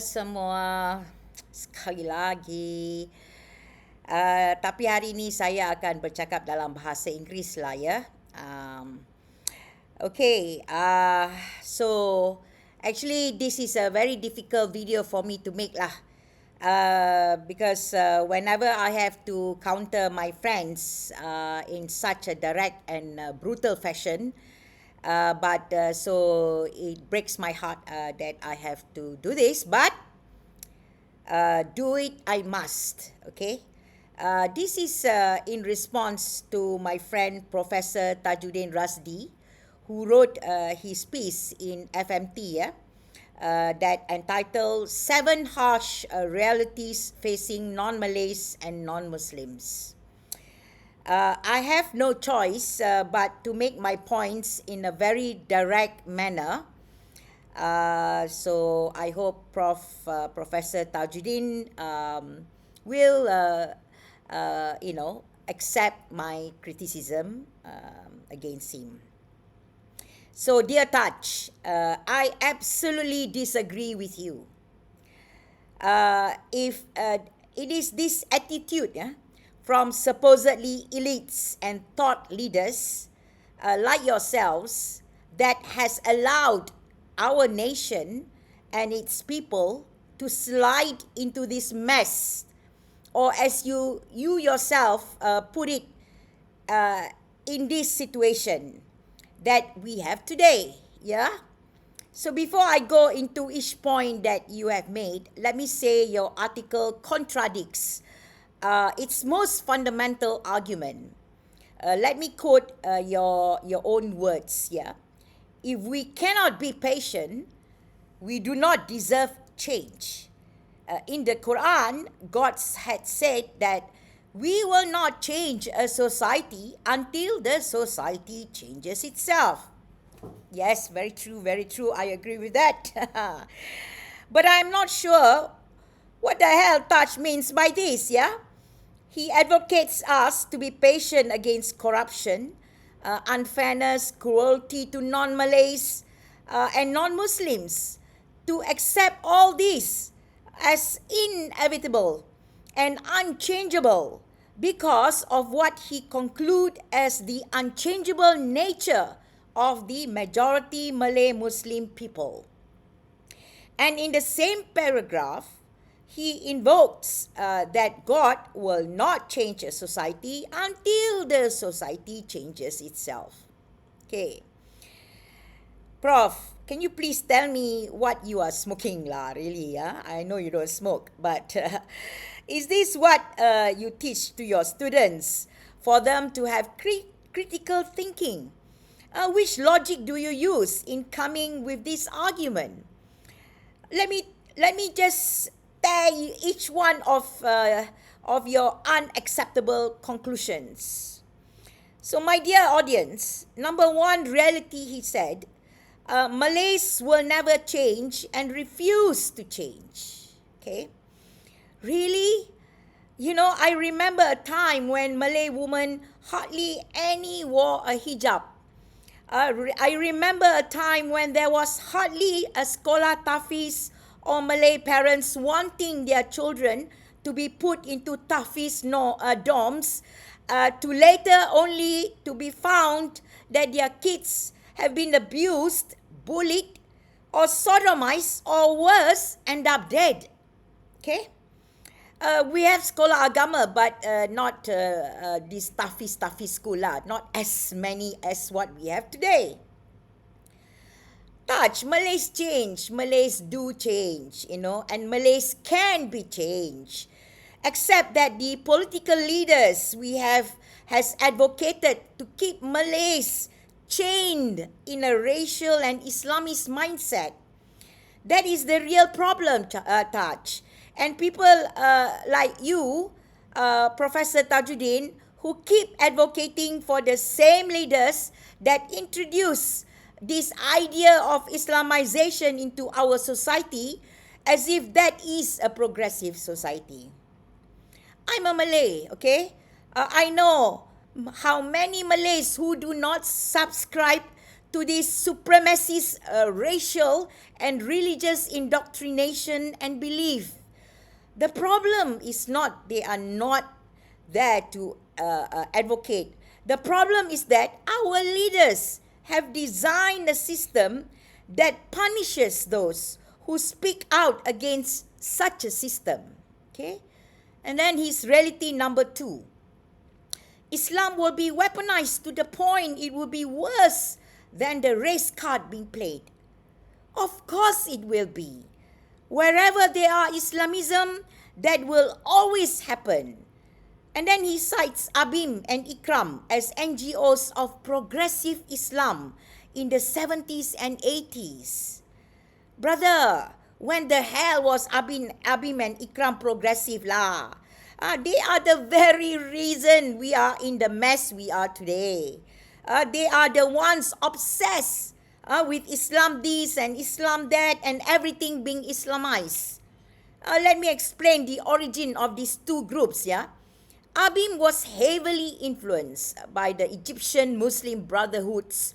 semua, sekali lagi. Tapi hari ini saya akan bercakap dalam bahasa Inggeris lah ya. Okay, so actually this is a very difficult video for me to make lah. Because whenever I have to counter my friends in such a direct and brutal fashion, so it breaks my heart that I have to do this, but do it I must. Okay, this is in response to my friend Professor Tajuddin'S, who wrote his piece in FMT, that entitled Seven Harsh Realities Facing Non-Malays and Non-Muslims. I have no choice but to make my points in a very direct manner. So I hope Professor Tajuddin will, accept my criticism against him. So, dear Taj, I absolutely disagree with you. If it is this attitude from supposedly elites and thought leaders like yourselves that has allowed our nation and its people to slide into this mess, or as you yourself put it, in this situation that we have today, yeah? So before I go into each point that you have made, let me say your article contradicts its most fundamental argument. Let me quote your own words, yeah? If we cannot be patient, we do not deserve change. In the Quran, God had said that we will not change a society until the society changes itself. Yes, very true, I agree with that. But I'm not sure what the hell Taj means by this, yeah? He advocates us to be patient against corruption, unfairness, cruelty to non-Malays and non-Muslims, to accept all this as inevitable and unchangeable because of what he concludes as the unchangeable nature of the majority Malay Muslim people. And in the same paragraph, he invokes that God will not change a society until the society changes itself. Okay. Prof, can you please tell me what you are smoking lah, really? I know you don't smoke, but is this what you teach to your students for them to have critical thinking? Which logic do you use in coming with this argument? Let me just tear each one of your unacceptable conclusions. So, my dear audience, number one reality, he said, Malays will never change and refuse to change. Okay? Really? You know, I remember a time when Malay women hardly any wore a hijab. I remember a time when there was hardly a sekolah tahfiz or Malay parents wanting their children to be put into tahfiz dorms, to later only to be found that their kids have been abused, bullied, or sodomized, or worse, end up dead. Okay? We have sekolah agama, but not this tahfiz school lah. Not as many as what we have today. Taj, Malays change. Malays do change, and Malays can be changed. Except that the political leaders we have has advocated to keep Malays chained in a racial and Islamist mindset. That is the real problem, Taj. And people like you, Professor Tajuddin, who keep advocating for the same leaders that introduce this idea of Islamization into our society as if that is a progressive society. I'm a Malay, okay? I know how many Malays who do not subscribe to this supremacist racial and religious indoctrination and belief. The problem is not they are not there to advocate. The problem is that our leaders have designed a system that punishes those who speak out against such a system. Okay? And then his reality number 2. Islam will be weaponized to the point it will be worse than the race card being played. Of course it will be. Wherever there are Islamism, that will always happen. And then he cites ABIM and IKRAM as NGOs of progressive Islam in the 70s and 80s. Brother, when the hell was ABIM and IKRAM progressive lah? They are the very reason we are in the mess we are today. They are the ones obsessed with Islam this and Islam that and everything being Islamized. Let me explain the origin of these two groups. ABIM was heavily influenced by the Egyptian Muslim Brotherhood's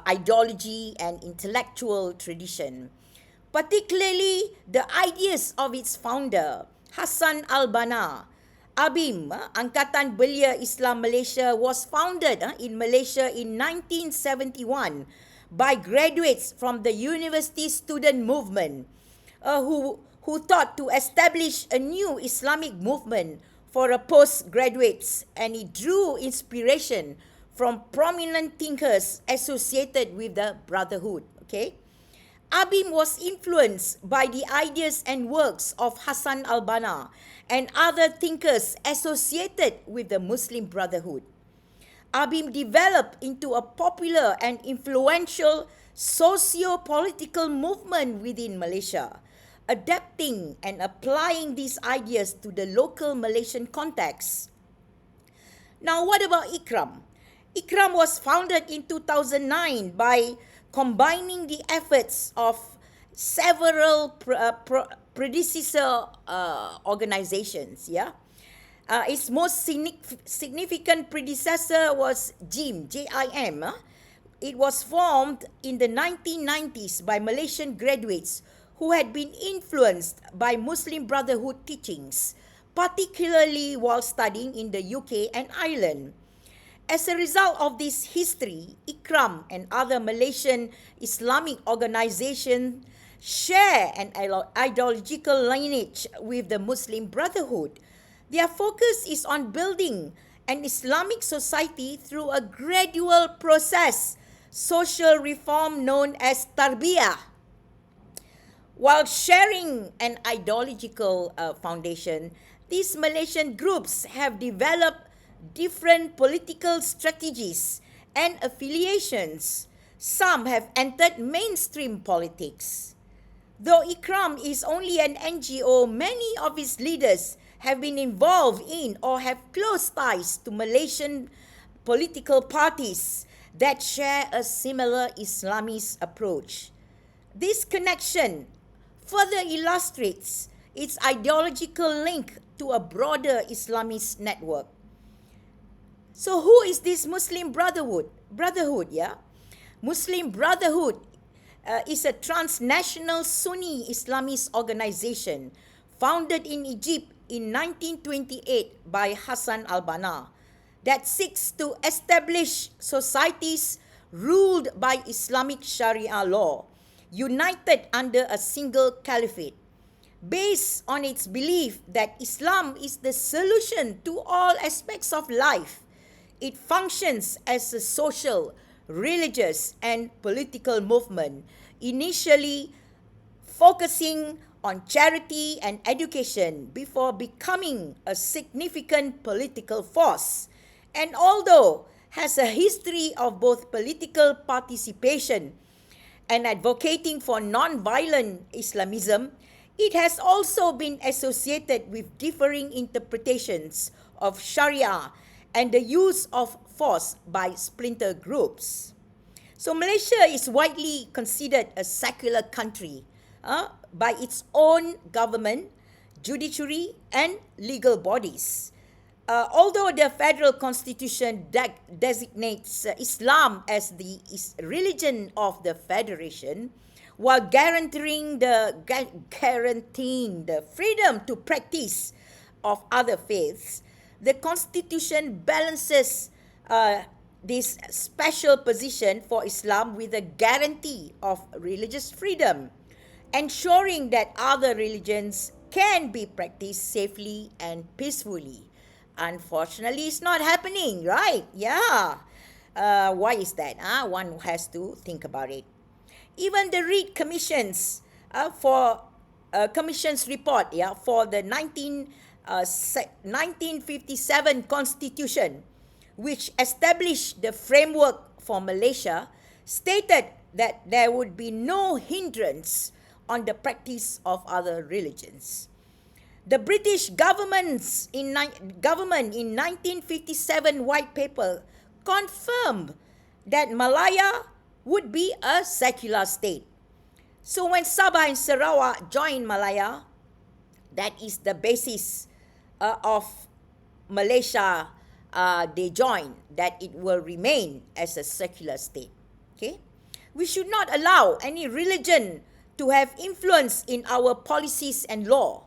ideology and intellectual tradition, particularly the ideas of its founder, Hassan al-Banna. ABIM, Angkatan Belia Islam Malaysia, was founded in Malaysia in 1971 by graduates from the university student movement who thought to establish a new Islamic movement for postgraduates, and it drew inspiration from prominent thinkers associated with the Brotherhood. Okay? ABIM was influenced by the ideas and works of Hassan al-Banna and other thinkers associated with the Muslim Brotherhood. ABIM developed into a popular and influential socio-political movement within Malaysia, adapting and applying these ideas to the local Malaysian context. Now, what about IKRAM? IKRAM was founded in 2009 by combining the efforts of several predecessor organizations. Its most significant predecessor was JIM, J-I-M. It was formed in the 1990s by Malaysian graduates who had been influenced by Muslim Brotherhood teachings, particularly while studying in the UK and Ireland. As a result of this history, IKRAM and other Malaysian Islamic organizations share an ideological lineage with the Muslim Brotherhood. Their focus is on building an Islamic society through a gradual process, social reform known as tarbiyah. While sharing an ideological foundation, these Malaysian groups have developed different political strategies and affiliations. Some have entered mainstream politics. Though IKRAM is only an NGO, many of its leaders have been involved in or have close ties to Malaysian political parties that share a similar Islamist approach. This connection further illustrates its ideological link to a broader Islamist network. So who is this Muslim Brotherhood? Muslim Brotherhood is a transnational Sunni Islamist organization founded in Egypt in 1928 by Hassan al-Banna that seeks to establish societies ruled by Islamic Sharia law, united under a single caliphate. Based on its belief that Islam is the solution to all aspects of life, it functions as a social, religious, and political movement, initially focusing on charity and education before becoming a significant political force. And although has a history of both political participation and advocating for non-violent Islamism, it has also been associated with differing interpretations of Sharia and the use of force by splinter groups. So Malaysia is widely considered a secular country by its own government, judiciary, and legal bodies. Although the federal constitution designates Islam as the religion of the federation, while guaranteeing the freedom to practice of other faiths, the constitution balances this special position for Islam with a guarantee of religious freedom, ensuring that other religions can be practiced safely and peacefully. Unfortunately, it's not happening, right? Yeah. Why is that? One has to think about it. Even the Reid Commission's report, for the 1957 Constitution, which established the framework for Malaysia, stated that there would be no hindrance on the practice of other religions. The British government in 1957 white paper confirmed that Malaya would be a secular state. So when Sabah and Sarawak joined Malaya, that is the basis of Malaysia. They join that it will remain as a secular state. Okay, we should not allow any religion to have influence in our policies and law.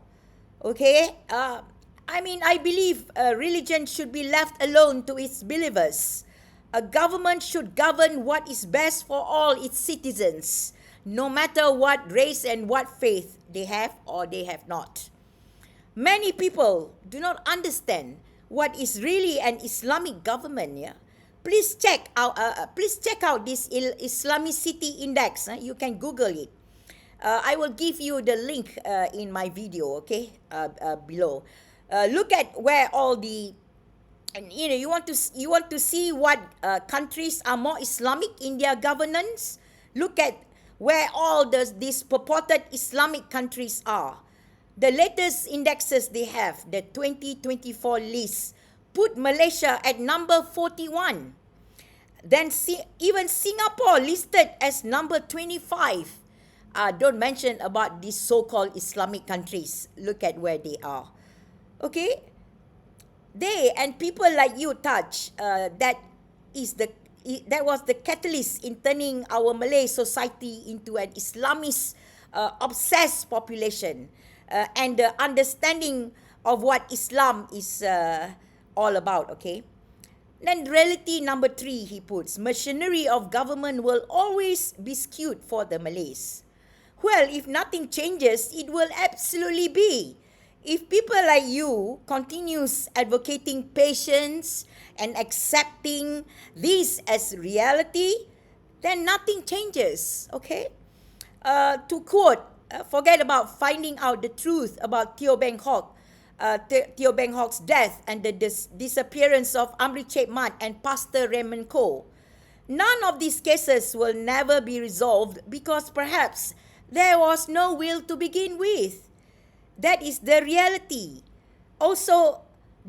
Okay, I believe religion should be left alone to its believers. A government should govern what is best for all its citizens, no matter what race and what faith they have or they have not. Many people do not understand what is really an Islamic government. Yeah, please check out this Islamicity index. You can Google it. I will give you the link in my video. Okay, below. Look at where all the, and you want to see what countries are more Islamic in their governance. Look at where all these purported Islamic countries are. The latest indexes they have, the 2024 list, put Malaysia at number 41. Then even Singapore listed as number 25. Don't mention about these so-called Islamic countries. Look at where they are. Okay? They and people like you, Taj, that was the catalyst in turning our Malay society into an Islamist obsessed population, and the understanding of what Islam is all about. Okay, then reality number 3, he puts, machinery of government will always be skewed for the Malays. Well, if nothing changes, it will absolutely be. If people like you continues advocating patience and accepting this as reality, then nothing changes. Okay? To quote, forget about finding out the truth about Teo Beng Hock's death and the disappearance of Amrit Mat and Pastor Raymond Koh. None of these cases will never be resolved because perhaps there was no will to begin with. That is the reality. Also,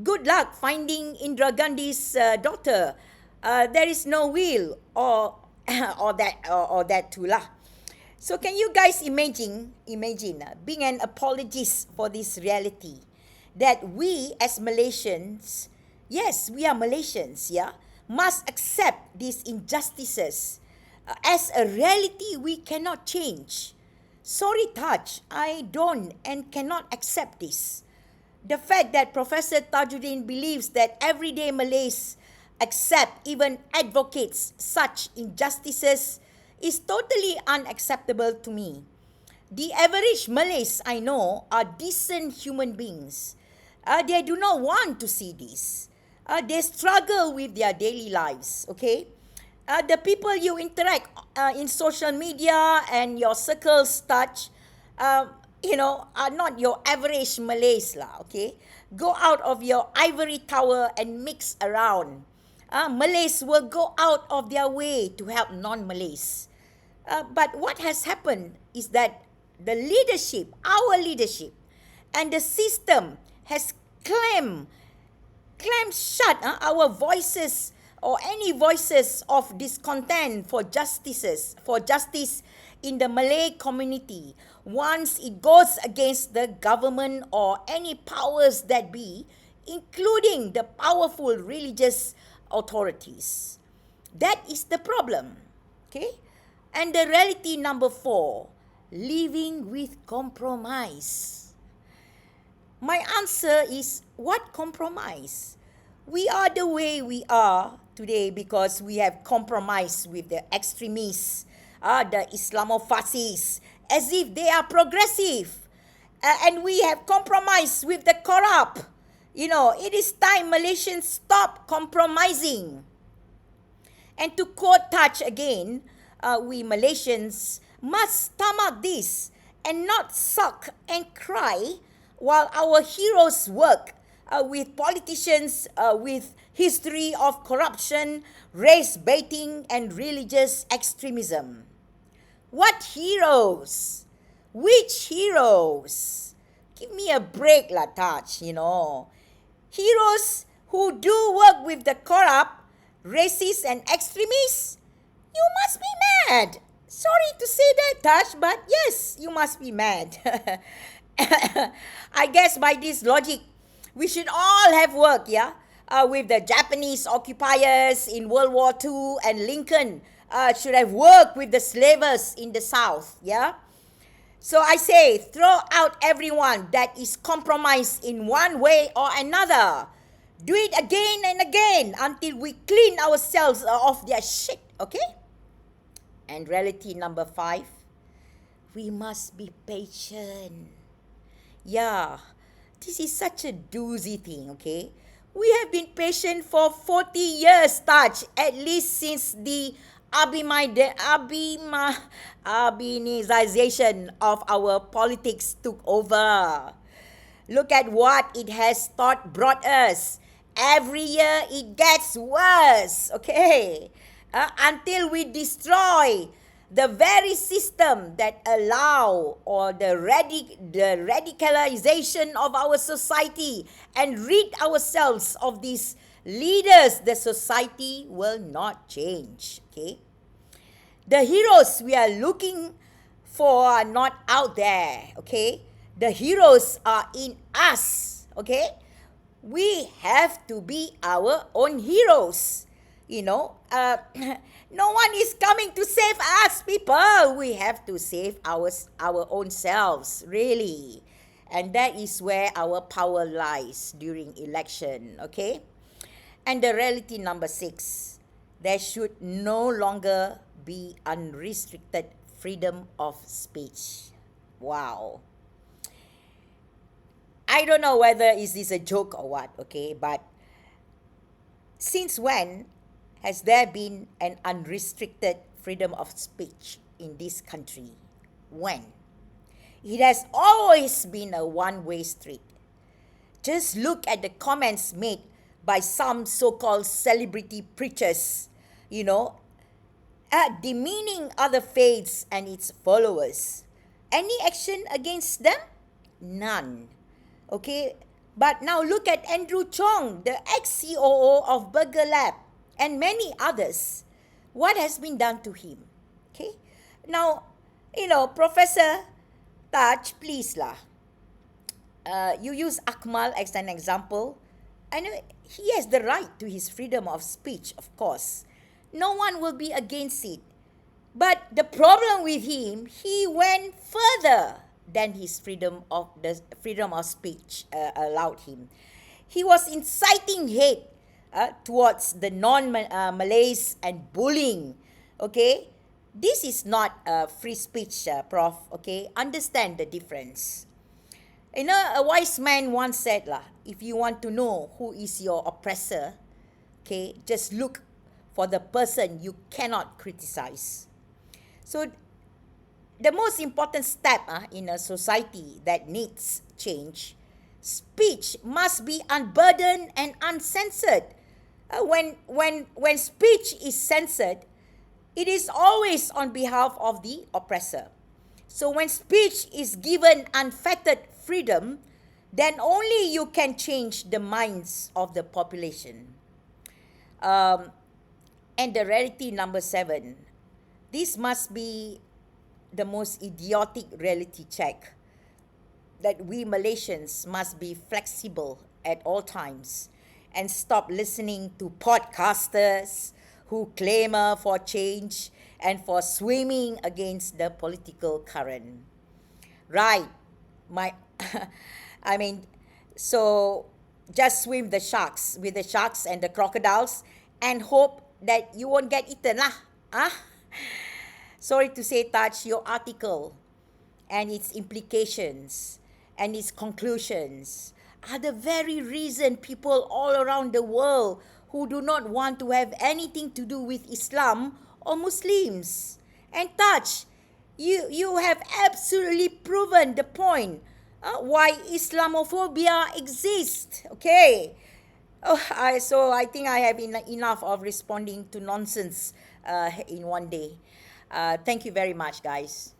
good luck finding Indira Gandhi's daughter. There is no will or that too lah. So can you guys imagine being an apologist for this reality, that we as Malaysians, yes, we are Malaysians, yeah, must accept these injustices as a reality we cannot change. Sorry, Taj, I don't and cannot accept this. The fact that Professor Tajuddin believes that everyday Malays accept, even advocates such injustices is totally unacceptable to me. The average Malays I know are decent human beings. They do not want to see this. They struggle with their daily lives, okay? The people you interact in social media and your circles touch, are not your average Malays lah, okay? Go out of your ivory tower and mix around. Malays will go out of their way to help non-Malays. But what has happened is that the leadership, our leadership, and the system has clamped shut our voices or any voices of discontent for justice in the Malay community. Once it goes against the government or any powers that be, including the powerful religious authorities. That is the problem. Okay? And the reality number 4, living with compromise. My answer is, what compromise? We are the way we are today because we have compromised with the extremists, the Islamophasis, as if they are progressive. And we have compromised with the corrupt. It is time Malaysians stop compromising. And to quote Taj again, we Malaysians must stomach this and not sulk and cry while our heroes work with politicians with history of corruption, race baiting, and religious extremism. What heroes? Which heroes? Give me a break, lah, Taj, Heroes who do work with the corrupt, racist, and extremists? You must be mad. Sorry to say that, Taj, but yes, you must be mad. I guess by this logic, we should all have worked, with the Japanese occupiers in World War II, and Lincoln should have worked with the slavers in the South, So I say, throw out everyone that is compromised in one way or another. Do it again and again until we clean ourselves of their shit, okay? And reality number 5, we must be patient. Yeah, this is such a doozy thing, okay? We have been patient for 40 years, Taj, at least since the Abinization of our politics took over. Look at what it has brought us. Every year it gets worse, okay? Until we destroy the very system that allow or the radicalization of our society and rid ourselves of these leaders, the society will not change, okay? The heroes we are looking for are not out there, okay? The heroes are in us, okay? We have to be our own heroes, no one is coming to save us, people. We have to save our own selves, really. And that is where our power lies during election, okay? And the reality number 6, there should no longer be unrestricted freedom of speech. Wow. I don't know whether is this a joke or what, okay? But since when has there been an unrestricted freedom of speech in this country? When? It has always been a one-way street. Just look at the comments made by some so-called celebrity preachers, demeaning other faiths and its followers. Any action against them? None. Okay, but now look at Andrew Chong, the ex-COO of Burger Lab, and many others. What has been done to him? Okay, now, Professor Taj, please lah. You use Akmal as an example. I know he has the right to his freedom of speech, of course. No one will be against it. But the problem with him, he went further than his freedom of speech allowed him. He was inciting hate towards the non-Malays and bullying. Okay, this is not free speech, Prof. Okay, understand the difference. A wise man once said, if you want to know who is your oppressor, okay, just look for the person you cannot criticize. So, the most important step in a society that needs change, speech must be unburdened and uncensored. When speech is censored, it is always on behalf of the oppressor. So when speech is given unfettered freedom, then only you can change the minds of the population. And the reality number 7, this must be the most idiotic reality check, that we Malaysians must be flexible at all times and stop listening to podcasters who clamor for change and for swimming against the political current. Right. My I mean, so just swim the sharks with the sharks and the crocodiles and hope that you won't get eaten lah. Ah? Sorry to say, Taj, your article and its implications and its conclusions are the very reason people all around the world who do not want to have anything to do with Islam or Muslims. And Taj, you have absolutely proven the point why Islamophobia exists. Okay. So I think I have enough of responding to nonsense in one day. Thank you very much, guys.